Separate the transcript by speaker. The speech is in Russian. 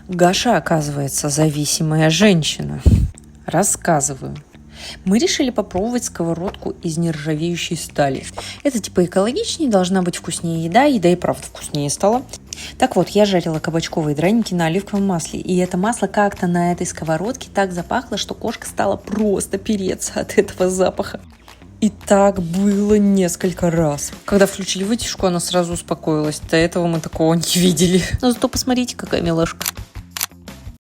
Speaker 1: Гаша, оказывается, зависимая женщина. Рассказываю. Мы решили попробовать сковородку из нержавеющей стали. Это типа экологичнее, должна быть вкуснее еда и правда вкуснее стала. Так вот, я жарила кабачковые драники на оливковом масле, и это масло как-то на этой сковородке так запахло, что кошка стала просто переться от этого запаха. И так было несколько раз. Когда включили вытяжку, она сразу успокоилась. До этого мы такого не видели. Но зато посмотрите, какая милашка.